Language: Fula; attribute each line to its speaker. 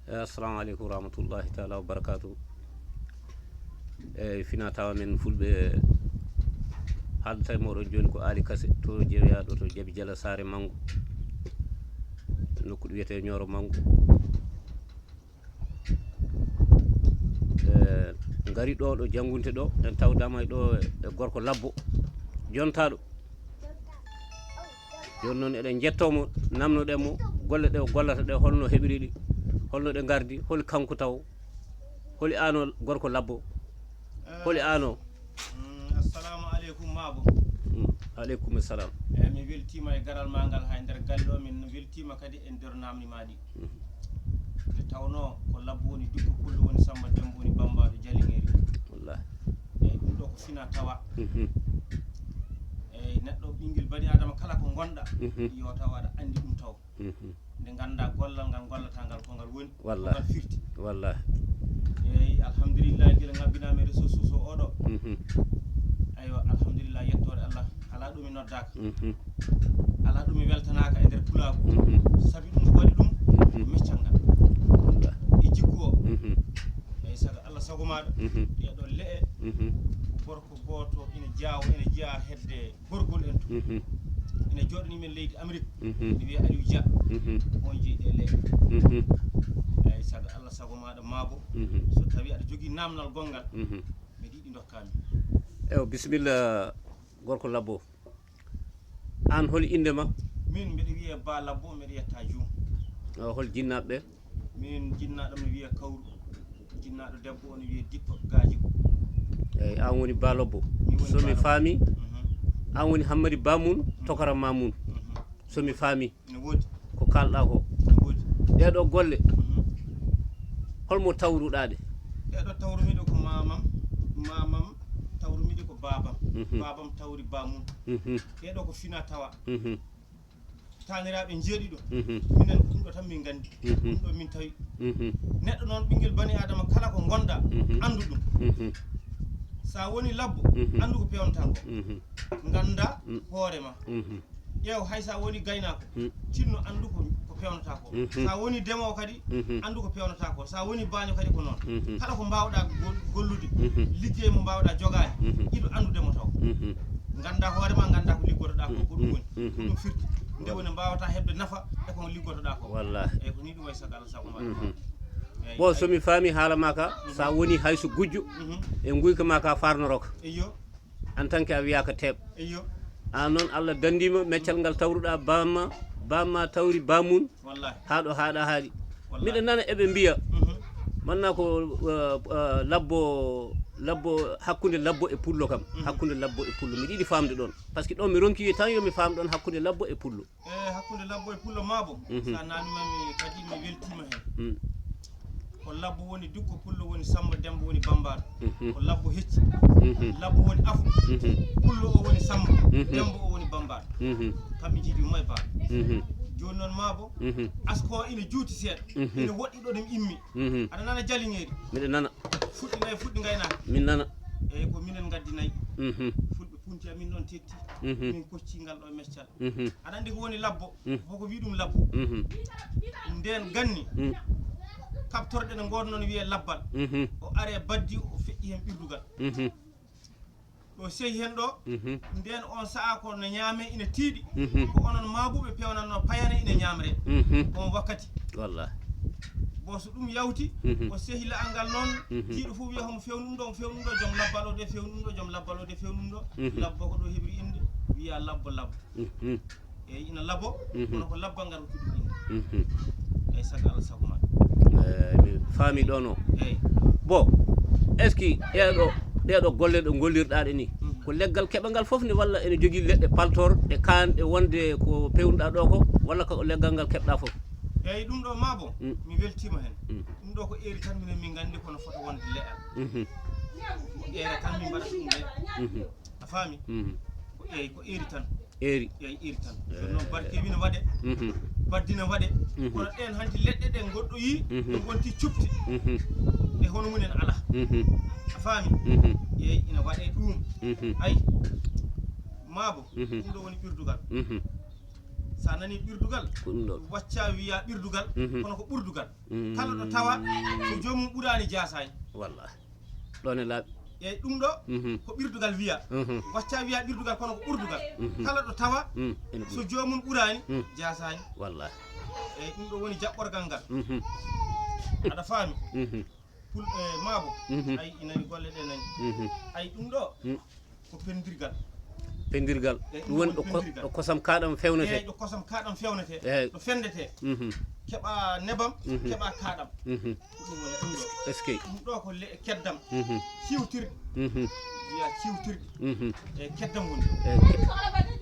Speaker 1: assalamu aleykum rahmatullahi taala wa barakatuh. Eyyi fina tawa men fulɓe haaldata e moɗon joni ko Ali Kassé to jeeyaɗo to Jabi Diala Saare Mango nokku ɗo wiyete Nioro Mango. Ngari ɗo ɗo janggunte ɗo en tawdama ɗo e gorko labbo jontaɗo. Joni noon eɗen jettomo namnoɗenmo golle ɗe o gollata ɗe holno heɓiriɗi, holno ɗe gardi, holi kanko taw, holi ano gorko labbo, holi ano.
Speaker 2: Assalamu aleykum Mabo.
Speaker 1: Aleykum salam.
Speaker 2: Mi weltima e garal ma ngal ha nder galle o, min weltima kadi e nder namdi maɗi. Nde tawno ko labbo woni dikko pullo woni Samba Demba woni bambaɗo Jalingeri.
Speaker 1: Wallahi.
Speaker 2: Eyyi ɗum ɗo ko fina tawa. Eyyi neɗɗo ɓinguel bani adama kala ko gonɗa yo taw aɗa andi ɗum taw. Nde ganda gollal ngal gollata ngal ko ngal woni.
Speaker 1: Wallahi.
Speaker 2: Ngal firti.
Speaker 1: Wallahi.
Speaker 2: Eyyi alhamdulillah guila ngabbinami réseau sociaux oɗo. Aywa alhamdulillah yettore Allah ala ɗum mi noddaka. Ala ɗum mi weltanaka e nder pulaku. Sabi ɗum ko waɗi ɗum meccal ngal e jikku o. Eyyi sago Allah sago maɗa ɗeɗo le'e gorko goto ina jaawo ina jeeya hedde gorgol en to. Ina joɗani men leydi Amérique ina wiye Aliou Dia on jeeyi ɗe le'e. Eyyi sago Allah sago maɗa Mabo so tawi aɗa jogui namdal gongal mi ɗiɗi dokkami.
Speaker 1: Eyo bisimilla gorko labbo, an holi inde ma?
Speaker 2: Min mbiɗa wiye Ba Labbo, mbiɗa yetta Jum.
Speaker 1: Hol jinnaɓe ɓe?
Speaker 2: Min jinnaɗo mi wiye Kawru, jinnaɗo debbo on wiye Dippa Gajigo.
Speaker 1: Eyyi an woni Ba Labbo. Somi faami an woni Hammadi Bamoun Tokara Mamoun. Somi faami
Speaker 2: Ne woodi
Speaker 1: ko kalɗa ko.
Speaker 2: ne woodi.
Speaker 1: Ɗeɗo golle holmo tawruɗaɗe?
Speaker 2: Ɗeɗo tawrumiɗo ko mamam tawrumiɗi ko babam. Babam tawri Bamoun. Ɗeɗo ko fina tawa. Taniraɓe jeeɗi ɗo minen ko ɗum ɗo tan min gandi, ɗum ɗo min tawi. Neɗɗo noon ɓinguel bani adama kala ko gonɗa andu ɗum. Sa woni labbo andu ko pewnata ko. Ganda hoorema. Ƴeew hay sa woni gaynako cinno andu ko pewnata ko. Sa woni demowo kadi andu ko pewnata ko. Sa woni baño kadi ko noon. Kala ko mbawɗa gollude liggey mo mbawɗa jogade iɗo andudemo taw. Ganda hoorema ganda ko liggotoɗa ko ɗum woni ɗum firti. Nde woni mbawata hebde nafa e ko liggotoɗa ko.
Speaker 1: Wallahi.
Speaker 2: Eyyi ko ni ɗum way sago Allah sago maɗa.
Speaker 1: Bon somi faami haala ma ka sa woni hayso gujjo e guyka ma ka farnoroka
Speaker 2: Eyyo
Speaker 1: en tant que a wiyaka teeɓ.
Speaker 2: eyyo
Speaker 1: An noon Allah dandima meccal ngal tawruɗa bamma tawri Bamoun
Speaker 2: wallahi
Speaker 1: haɗo haɗa haaɗi.
Speaker 2: wallahi.
Speaker 1: Miɗa nana eɓe mbiya manna ko labbo hakkude labbo e pullo kam. Hakkude labbo e pullo mi yiɗi famde ɗon par ce que ɗon mi ronki tan yomi faam ɗon hakkude labbo e pullo.
Speaker 2: Hakkude labbo e pullo Mabo sa nanimami kadi mi weltima hen. Ko labbo woni dikko pullo woni Samba Demba woni bambaɗo. Ko labbo hecci. Labbo woni afu. Pullo o woni Samba Demba o woni bambaɗo. Kamɓe jiiɗi moye ba. Joni noon Mabo asko ina juuti seeɗa ina woɗɗi ɗo ɗum immi. Aɗa nana Jalingeri
Speaker 1: Miɗa nana.
Speaker 2: fuɗɗi gaynaka.
Speaker 1: Min nana.
Speaker 2: Eyyi ko minen gaddinayi fulɓe punti amin noon tetti min kocci ngal ɗo meccal. Aɗa andi ko woni labbo koko wi ɗum labbo. Nden ganni kabtorɗe ɗe goto noon wiye labbal o are baddi o feƴƴi hen ɓirdugal ɗo sehi hen ɗo nden on saaha ko no ñaame ina tiiɗi ko onon mabuɓe pewnanno payane ina ñamre on wakkati.
Speaker 1: Wallahi.
Speaker 2: Bo so ɗum yawti o sehi la'al ngal noon jiiɗo fof wiya homo fewnum ɗo joom labbal o de fewnum ɗo joom labbal o de fewnum ɗo. Labbo ko ɗo heɓri inde wiya labbo eyyi ina labbo kono ko labbal ngal hokki ɗum inde. Eyyi sago Allah sago maɗa.
Speaker 1: Mi faami ɗon o.
Speaker 2: Eyyi
Speaker 1: Bon est ce que ɗeɗo golle ɗo gollirɗaɗe ni ko leggal keɓangal fof ne walla ene jogui leɗɗe paltor ɗe kanɗe wonde ko pewnuɗa ɗo ko walla ko leggal ngal keɓɗa fof?
Speaker 2: eyyi ɗum ɗo Mabo mi weltima hen. Ɗum ɗo ko eri tan minen min gandi kono foto wonde leɗɗal. Ko ere tan min mbaɗata ɗum leɗɗal. A faami? Ko eri tan.
Speaker 1: Eri.
Speaker 2: Eyyi eri tan. Ɗum noon barkewi ne waɗe. Baddina waɗe. Kono ɗen hanti leɗɗe ɗe goɗɗoyi ɗe gonti cupti e hono munen ala. A faami? Eyyi ina waɗe ɗum. Ayi Mabo ɗum ɗo woni ɓirdugal. sa nani ɓirdugal
Speaker 1: ko ɗum ɗo
Speaker 2: wacca wiya ɓirdugal kono ko ɓurdugal kala ɗo tawa so jomum ɓurani jasani
Speaker 1: wallahi ɗon e laaɓi
Speaker 2: eyyi ɗum ɗo ko ɓirdugal wiya wacca wiya ɓirdugal kono ko ɓurdugal kala ɗo tawa so jomum ɓurani jasani
Speaker 1: wallahi
Speaker 2: eyyi ɗum ɗo woni jaɓɓorgal ngal aɗa faami pul maabo ay inani golle ɗe nani ay ɗum ɗo ko pendirgal
Speaker 1: pendirgal ɗum woni ɗo kosam kaɗam fewnete
Speaker 2: eyyi ɗo kosam kaɗam fewnete
Speaker 1: eyyi
Speaker 2: ɗo fendete keɓa nebam keɓa kaɗam ɗum woni ɗum ɗo
Speaker 1: est ce que
Speaker 2: ɗum ɗo ko keddam ciwtirɗe wiya ciwtirɗe e keddam woni ɗo